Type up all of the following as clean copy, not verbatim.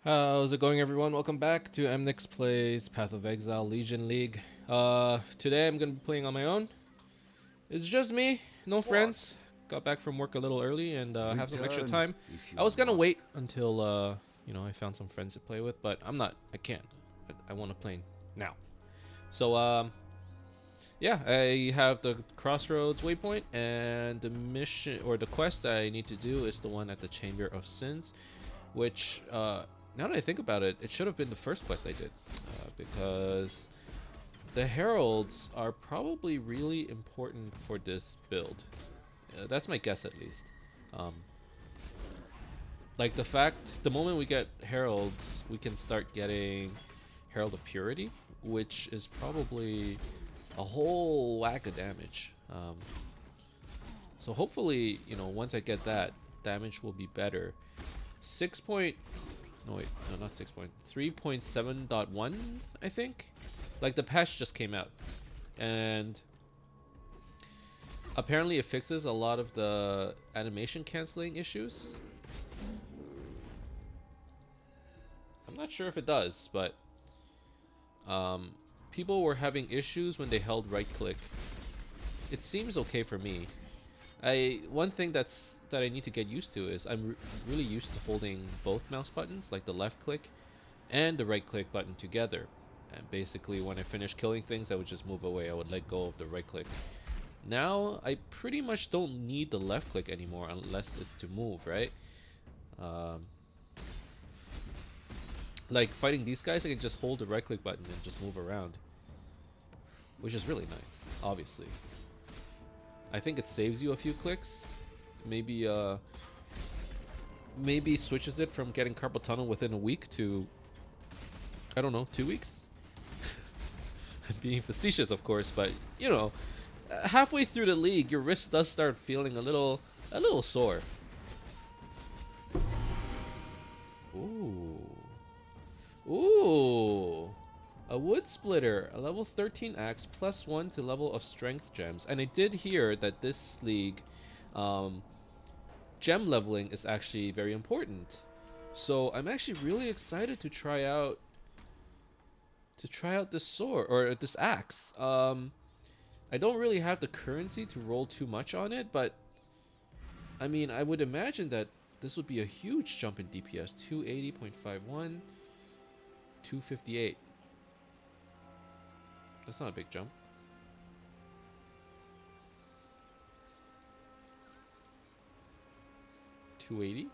How's it going, everyone? Welcome back to Emnix Plays Path of Exile Legion League. Today I'm gonna be playing on my own. It's just me, no What? friends. Got back from work a little early and have some extra Return time. if you I was gonna wait must. until I found some friends to play with, but I'm not. I can't. I want to play now. So yeah, I have the Crossroads waypoint, and the mission or the quest I need to do is the one at the Chamber of Sins, which now that I think about it, it should have been the first quest I did, because the heralds are probably really important for this build. That's my guess, at least. Um, like the moment we get heralds, we can start getting Herald of Purity, which is probably a whole whack of damage. So hopefully, once I get that, damage will be better. 6 point, no wait, no, not 6 point, 3.7.1, I think. Like, the patch just came out, and apparently it fixes a lot of the animation canceling issues. I'm not sure if it does, but people were having issues when they held right click. It seems okay for me. One thing that I need to get used to is I'm really used to holding both mouse buttons, like the left click and the right click button together. And basically, when I finish killing things, I would just move away. I would let go of the right click. Now, I pretty much don't need the left click anymore unless it's to move, right? Um, like fighting these guys, I can just hold the right click button and just move around, which is really nice, obviously. I think it saves you a few clicks. Maybe maybe switches it from getting carpal tunnel within a week to, I don't know, 2 weeks. I'm being facetious, of course, but halfway through the league, your wrist does start feeling a little sore. Ooh, ooh, a wood splitter, a level 13 axe, +1 to level of strength gems. And I did hear that this league, um, gem leveling is actually very important. So I'm actually really excited to try out this sword or this axe. I don't really have the currency to roll too much on it, but I mean, I would imagine that this would be a huge jump in DPS. 280.51, 258. That's not a big jump. .280.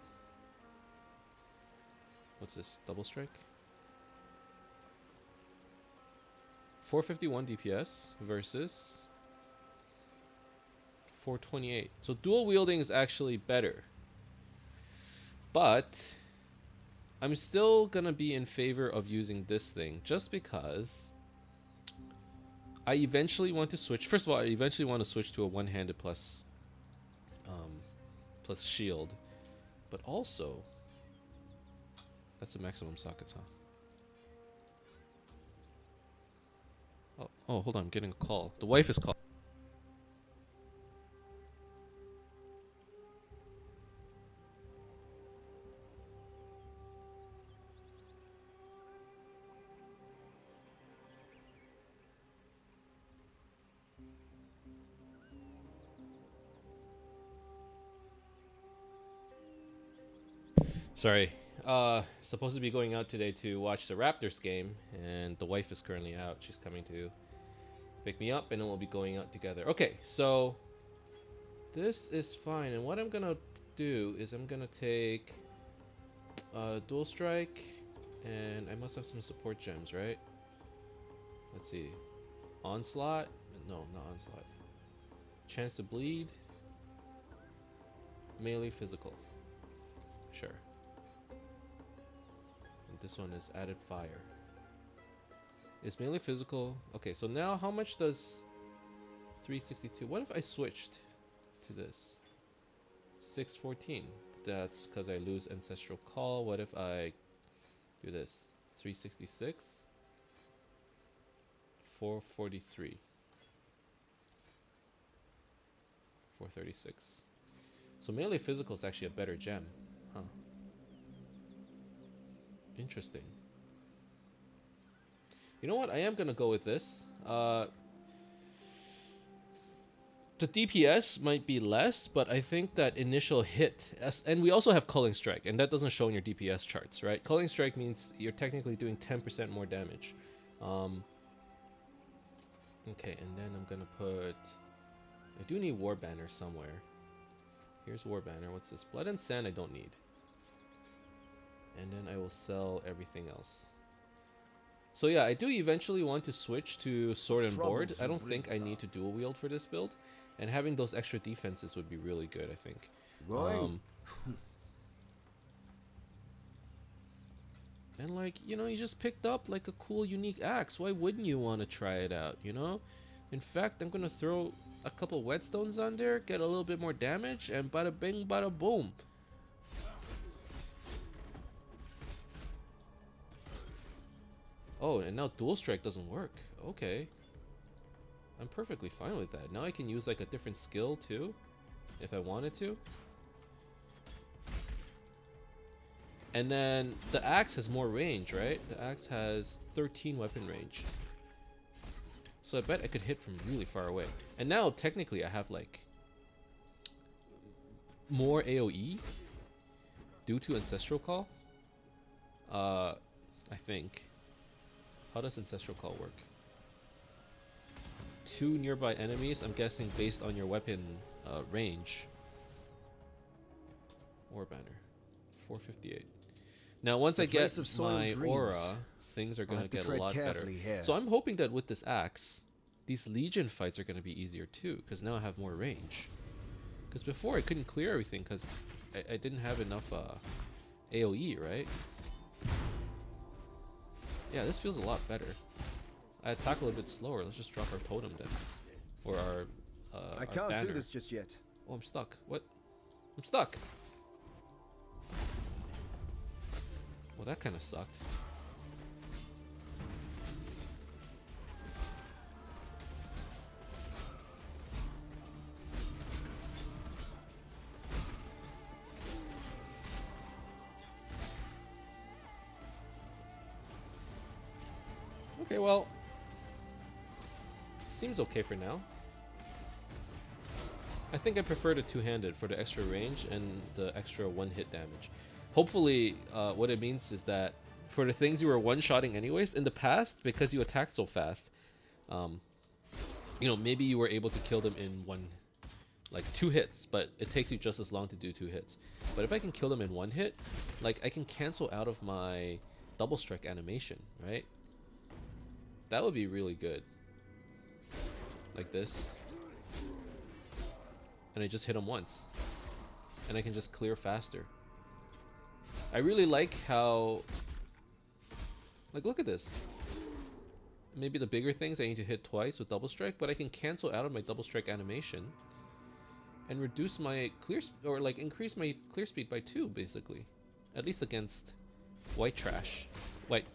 What's this? Double strike. 451 DPS versus 428. So dual wielding is actually better. But I'm still gonna be in favor of using this thing just because I eventually want to switch. First of all, I eventually want to switch to a one-handed plus shield, but also that's the maximum sockets, huh? Oh, hold on, I'm getting a call. The wife is calling. Sorry. Supposed to be going out today to watch the Raptors game, and the wife is currently out. She's coming to pick me up, and then we'll be going out together. Okay, so this is fine. And what I'm gonna do is I'm gonna take dual strike, and I must have some support gems, right? Let's see. Onslaught? No, not onslaught. Chance to bleed. Melee physical. Sure. And this one is added fire. Is melee physical? Okay, so now how much does 362? What if I switched to this? 614. That's because I lose ancestral call. What if I do this? 366. 443. 436. So melee physical is actually a better gem. Huh. Interesting. You know what? I am gonna go with this. The DPS might be less, but I think that initial hit, and we also have Culling Strike, and that doesn't show in your DPS charts, right? Culling Strike means you're technically doing 10% more damage. Okay, and then I'm gonna put... I do need War Banner somewhere. Here's War Banner. What's this? Blood and Sand I don't need. And then I will sell everything else. So yeah, I do eventually want to switch to Sword and Board. I don't think I need to dual wield for this build. And having those extra defenses would be really good, I think. And like, you know, you just picked up like a cool unique axe. Why wouldn't you want to try it out, you know? In fact, I'm gonna throw a couple whetstones on there, get a little bit more damage, and bada bing, bada boom. Oh, and now dual strike doesn't work. Okay. I'm perfectly fine with that. Now I can use like a different skill too, if I wanted to. And then the axe has more range, right? The axe has 13 weapon range. So I bet I could hit from really far away. And now technically I have like more AoE due to Ancestral Call. I think. How does Ancestral Call work? 2 nearby enemies, I'm guessing based on your weapon range. War Banner. 458. Now once I get my aura, things are going to get a lot better. Here. So I'm hoping that with this axe, these Legion fights are going to be easier too, because now I have more range. Because before I couldn't clear everything because I didn't have enough AoE, right? Yeah, this feels a lot better. I attack a little bit slower. Let's just drop our totem then. Or our I can't banner. do this just yet. Oh, I'm stuck. What? I'm stuck. Well, that kind of sucked. Okay, well, seems okay for now. I think I prefer the two-handed for the extra range and the extra one-hit damage. Hopefully, what it means is that for the things you were one-shotting anyways, in the past, because you attacked so fast, you know, maybe you were able to kill them in like 2 hits, but it takes you just as long to do 2 hits. But if I can kill them in 1 hit, like I can cancel out of my double strike animation, right? That would be really good. Like this. And I just hit him once. And I can just clear faster. I really like how... Like, look at this. Maybe the bigger things I need to hit twice with double strike, but I can cancel out of my double strike animation. And reduce my clear... Or, like, increase my clear speed by 2, basically. At least against white trash. White...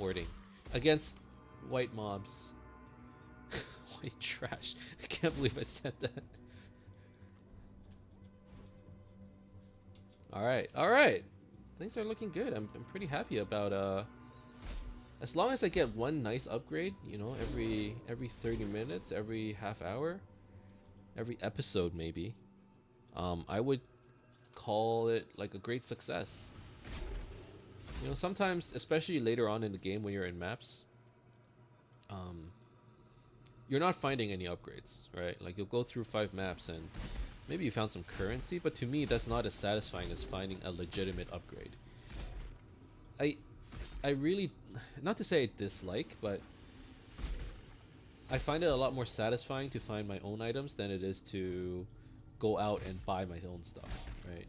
Wording. Against... white mobs. White trash. I can't believe I said that. Alright, alright. Things are looking good. I'm pretty happy about as long as I get one nice upgrade, you know, every 30 minutes, every half hour, every episode maybe. I would call it like a great success. You know, sometimes, especially later on in the game when you're in maps, you're not finding any upgrades, right? Like you'll go through 5 maps and maybe you found some currency, but to me that's not as satisfying as finding a legitimate upgrade. I really, not to say I dislike, but I find it a lot more satisfying to find my own items than it is to go out and buy my own stuff, right?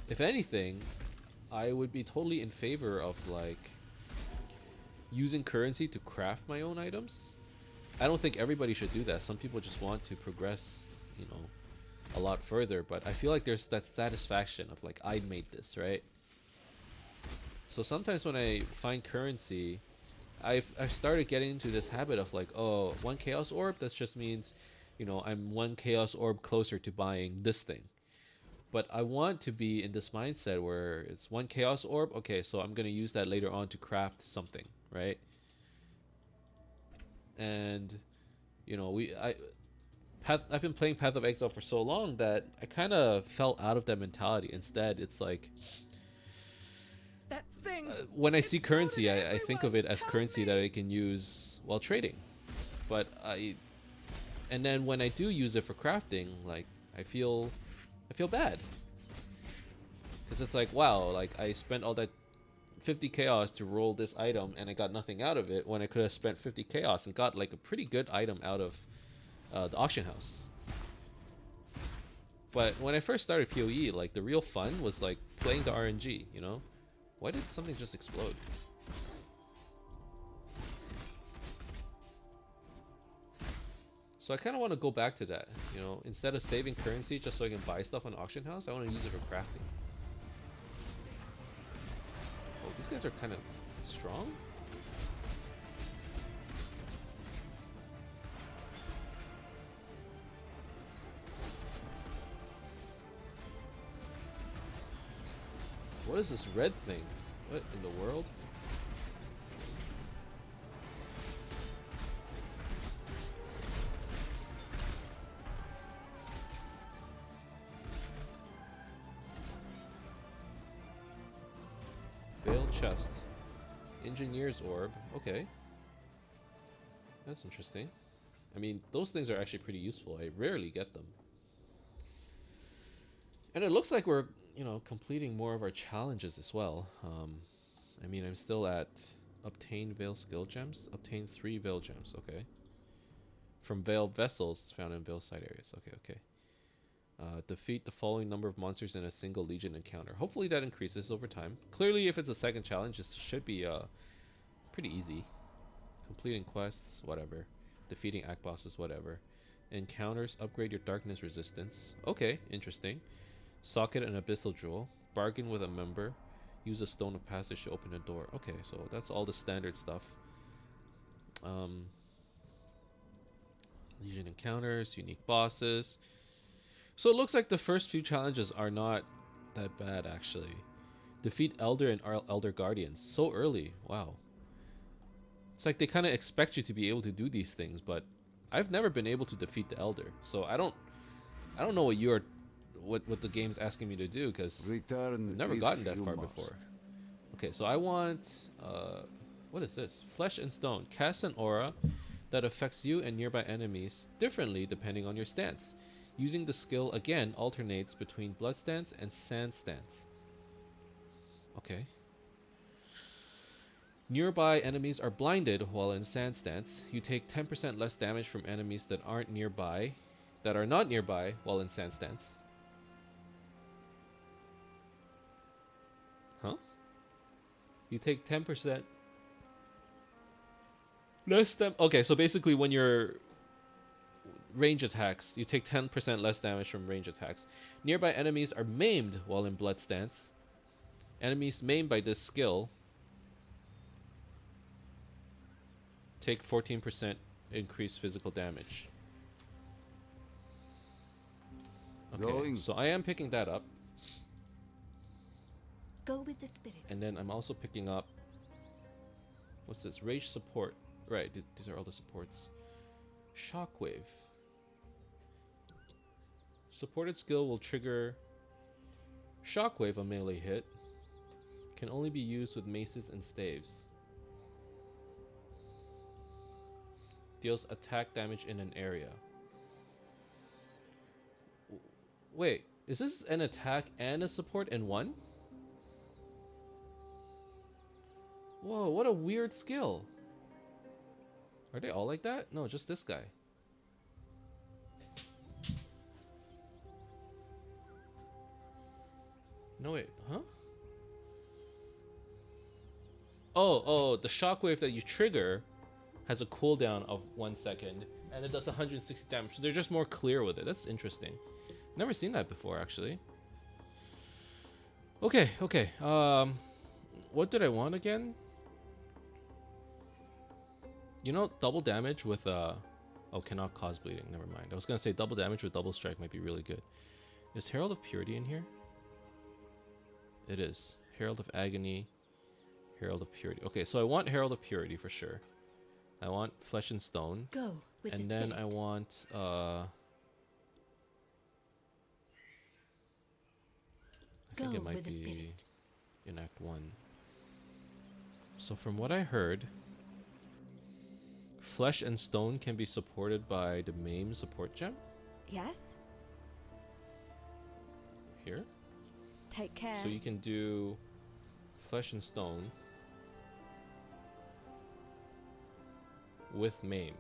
If anything, I would be totally in favor of like using currency to craft my own items. I don't think everybody should do that. Some people just want to progress, you know, a lot further, but I feel like there's that satisfaction of like, I made this, right? So sometimes when I find currency, I've started getting into this habit of like, oh, 1 chaos orb, that just means, you know, I'm 1 chaos orb closer to buying this thing. But I want to be in this mindset where it's one chaos orb. Okay, so I'm gonna use that later on to craft something, right? And you know, I've been playing Path of Exile for so long that I kind of fell out of that mentality. Instead, it's like That thing. when I see currency, I think of it as currency that I can use while trading. But and then when I do use it for crafting, like I feel bad because it's like, wow, like I spent all that 50 chaos to roll this item and I got nothing out of it when I could have spent 50 chaos and got like a pretty good item out of the auction house. But when I first started PoE, like the real fun was like playing the RNG, you know? Why did something just explode? So I kind of want to go back to that, you know? Instead of saving currency just so I can buy stuff on auction house, I want to use it for crafting. Oh, these guys are kind of strong? What is this red thing? What in the world? Veiled chest. Engineer's orb. Okay. That's interesting. I mean, those things are actually pretty useful. I rarely get them. And it looks like we're, you know, completing more of our challenges as well. I mean, I'm still at obtain Veil skill gems. Obtain 3 Veil gems. Okay. From Veiled vessels found in Veil side areas. Okay. Defeat the following number of monsters in a single Legion encounter. Hopefully that increases over time. Clearly, if it's a second challenge, it should be pretty easy. Completing quests, whatever. Defeating act bosses, whatever. Encounters, upgrade your darkness resistance. Okay, interesting. Socket an abyssal jewel. Bargain with a member. Use a stone of passage to open a door. Okay, so that's all the standard stuff. Legion encounters, unique bosses. So it looks like the first few challenges are not that bad, actually. Defeat Elder and Elder Guardians. So early. Wow. It's like they kind of expect you to be able to do these things, but I've never been able to defeat the Elder. So I don't know what the game's asking me to do, because I've never gotten that far before. Okay, so I want what is this? Flesh and Stone. Cast an aura that affects you and nearby enemies differently depending on your stance. Using the skill again alternates between blood stance and sand stance. Okay. Nearby enemies are blinded while in sand stance. You take 10% less damage from enemies that are not nearby while in sand stance. Huh? You take 10% less damage. Okay, so basically when you're range attacks, you take 10% less damage from range attacks. Nearby enemies are maimed while in blood stance. Enemies maimed by this skill take 14% increased physical damage. Okay, so I am picking that up. Go with the spirit. And then I'm also picking up, what's this? Rage support. Right, these are all the supports. Shockwave. Supported skill will trigger Shockwave, a melee hit. Can only be used with maces and staves. Deals attack damage in an area. Wait, is this an attack and a support in one? Whoa, what a weird skill. Are they all like that? No, just this guy. No, wait, huh? Oh, the shockwave that you trigger has a cooldown of 1 second, and it does 160 damage, so they're just more clear with it. That's interesting. Never seen that before, actually. Okay. What did I want again? You know, double damage with, oh, cannot cause bleeding. Never mind. I was gonna say double damage with double strike might be really good. Is Herald of Purity in here? It is. Herald of Agony, Herald of Purity. Okay, so I want Herald of Purity for sure. I want Flesh and Stone. Go with And the then spirit. I want I think Go it might with the be spirit. in Act 1. So from what I heard, Flesh and Stone can be supported by the MAME support gem Yes? here. Take care. So you can do Flesh and Stone with MAME.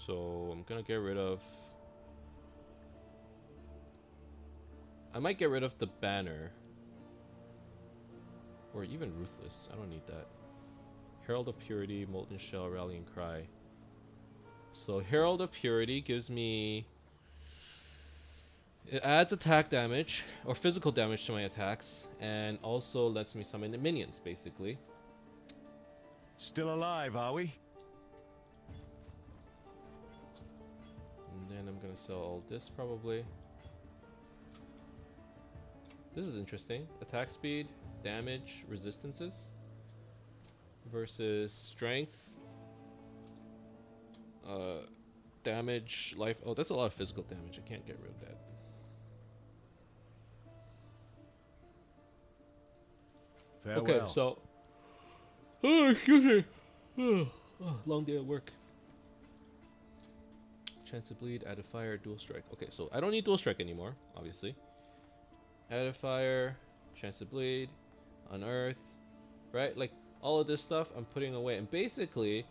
So I'm gonna get rid of... I might get rid of the banner. Or even Ruthless. I don't need that. Herald of Purity, Molten Shell, Rallying Cry. So Herald of Purity gives me... It adds attack damage, or physical damage to my attacks, and also lets me summon the minions, basically. Still alive, are we? And then I'm gonna sell all this, probably. This is interesting. Attack speed, damage, resistances. Versus strength. Damage, life. Oh, that's a lot of physical damage. I can't get rid of that. Farewell. Okay, so... Oh, excuse me. Long day at work. Chance to bleed, added fire, dual strike. Okay, so I don't need dual strike anymore, obviously. Added fire, chance to bleed, unearth, right? Like, all of this stuff I'm putting away. And basically,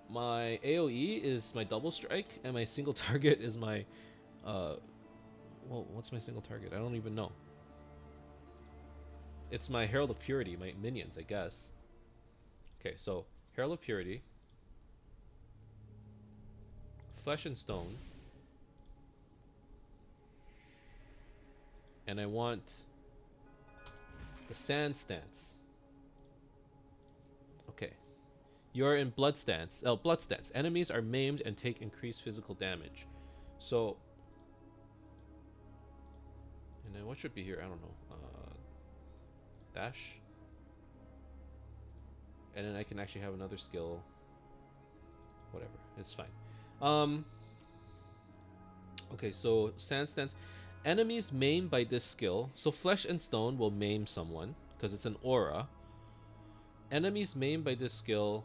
my AoE is my double strike, and my single target is my... well, what's my single target? I don't even know. It's my Herald of Purity, my minions, I guess. Okay, so Herald of Purity, Flesh and Stone, and I want the Sand Stance. Okay, you are in Blood Stance. Oh, Blood Stance. Enemies are maimed and take increased physical damage. So, and then what should be here? I don't know. Dash. And then I can actually have another skill. Whatever, it's fine. Okay, so Sand Stance. Enemies maimed by this skill. So Flesh and Stone will maim someone because it's an aura. Enemies maimed by this skill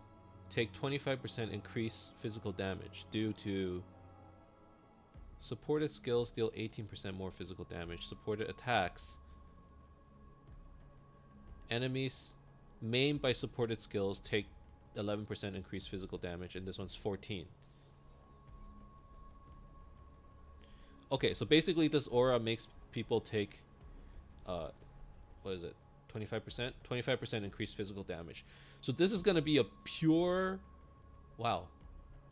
take 25% increased physical damage due to supported skills deal 18% more physical damage. Supported attacks. Enemies maimed by supported skills take 11% increased physical damage, and this one's 14. Okay, so basically this aura makes people take, what is it, 25%? 25% increased physical damage. So this is going to be a pure, wow,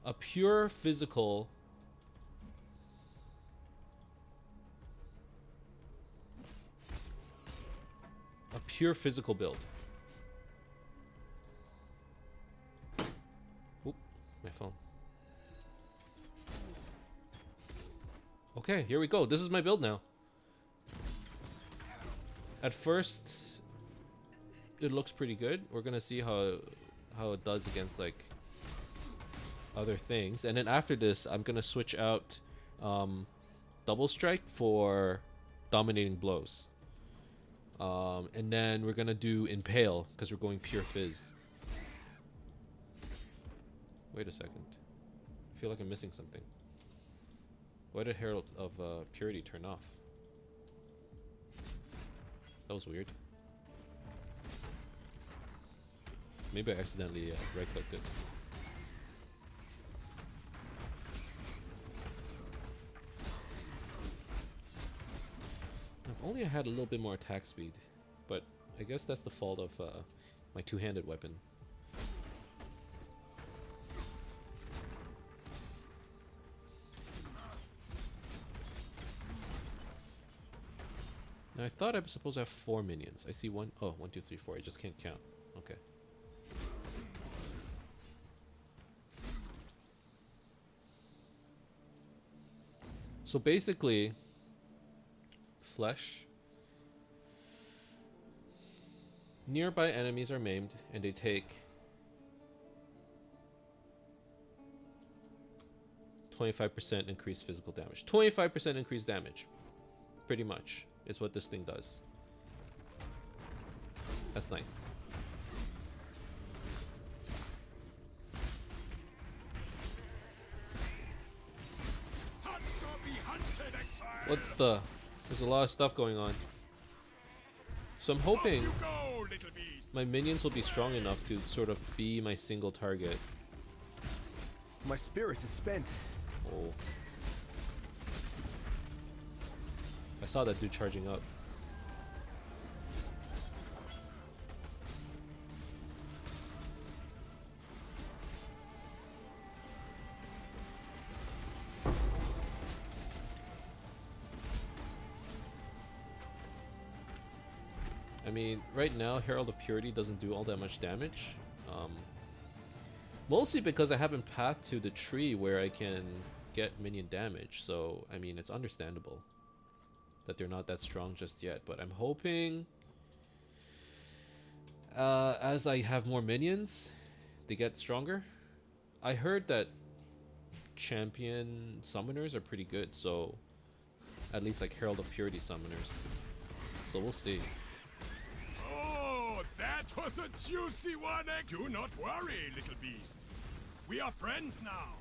a pure physical, build. Oop, my phone. Okay, here we go. This is my build now. At first, it looks pretty good. We're gonna see how it does against like other things, and then after this, I'm gonna switch out double strike for dominating blows. And then we're gonna do impale because we're going pure fizz. Wait a second. I feel like I'm missing something. Why did Herald of Purity turn off? That was weird. Maybe I accidentally right-clicked it. If only I had a little bit more attack speed, but I guess that's the fault of my two-handed weapon. Now I thought I'm supposed to have 4 minions. I see 1, oh, 1, 2, 3, 4. I just can't count. Okay. So basically, flesh. Nearby enemies are maimed, and they take 25% increased physical damage. 25% increased damage, pretty much, is what this thing does. That's nice. What the? There's a lot of stuff going on. So I'm hoping my minions will be strong enough to sort of be my single target. My spirit is spent. Oh. I saw that dude charging up. I mean, right now, Herald of Purity doesn't do all that much damage. Mostly because I haven't pathed to the tree where I can get minion damage. So, I mean, it's understandable that they're not that strong just yet. But I'm hoping, as I have more minions, they get stronger. I heard that champion summoners are pretty good. So, at least like Herald of Purity summoners. So, we'll see. That was a juicy one, X. Do not worry, little beast. We are friends now.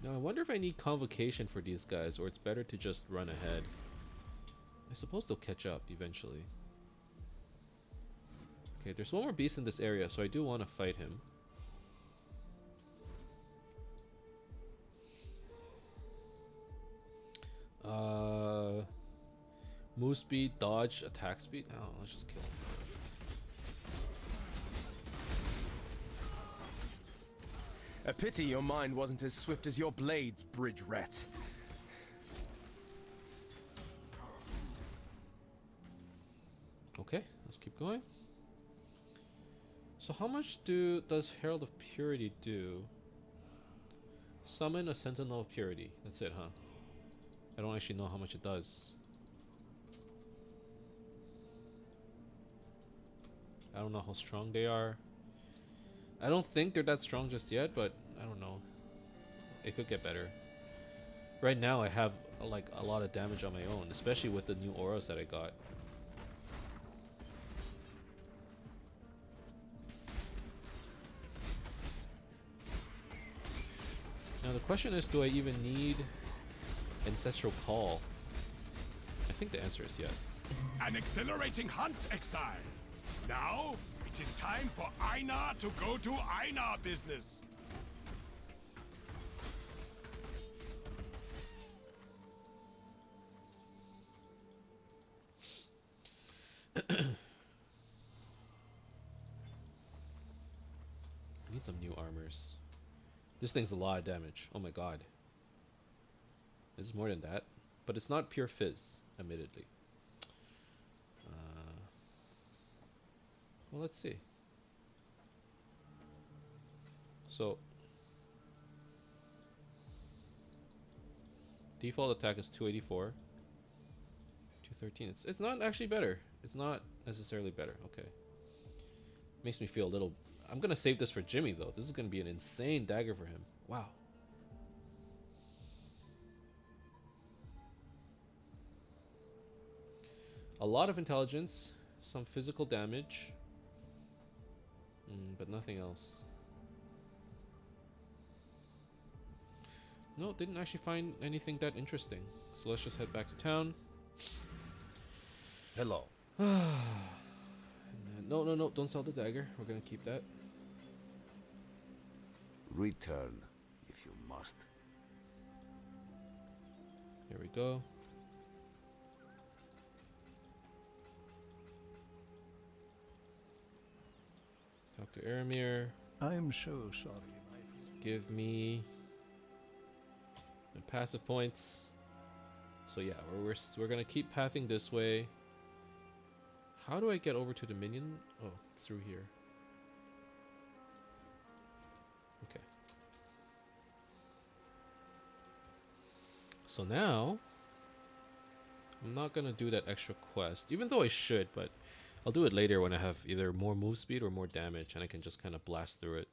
Now, I wonder if I need convocation for these guys, or it's better to just run ahead. I suppose they'll catch up eventually. Okay, there's one more beast in this area, so I do want to fight him. Move speed, dodge, attack speed. Oh, let's just kill him. A pity your mind wasn't as swift as your blades, bridge rat. Okay, let's keep going. So how much does Herald of Purity do? Summon a Sentinel of Purity. That's it, huh? I don't actually know how much it does. I don't know how strong they are. I don't think they're that strong just yet, but I don't know. It could get better. Right now I have like a lot of damage on my own, especially with the new auras that I got. Now the question is, do I even need Ancestral Call? I think the answer is yes. An exhilarating hunt, Exile. Now, it is time for Einar to go to Einar business. I need some new armors. This thing's a lot of damage. Oh my god. It's more than that. But it's not pure fizz, admittedly. Well, let's see. So, default attack is 284. 213. It's not actually better. It's not necessarily better. Okay. Makes me feel a little... I'm going to save this for Jimmy, though. This is going to be an insane dagger for him. Wow. A lot of intelligence. Some physical damage. But nothing else. No, didn't actually find anything that interesting. So let's just head back to town. Hello. No, don't sell the dagger. We're gonna keep that. Return, if you must. Here we go. Talk to Aramir. I'm so sorry, my friend. Give me the passive points. So yeah, we're gonna keep pathing this way. How do I get over to the minion? Oh, through here. Okay. So now, I'm not gonna do that extra quest, even though I should, but I'll do it later when I have either more move speed or more damage, and I can just kind of blast through it.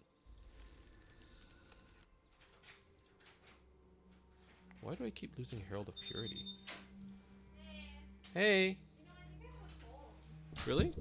Why do I keep losing Herald of Purity? Hey! Really?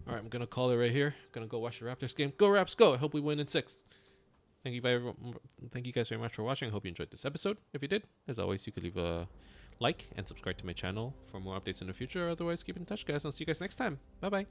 Alright, I'm gonna call it right here. Gonna go watch the Raptors game. Go Raps, go! I hope we win in 6. Thank you guys very much for watching. I hope you enjoyed this episode. If you did, as always, you could leave a like and subscribe to my channel for more updates in the future. Otherwise, keep in touch, guys. I'll see you guys next time. Bye-bye.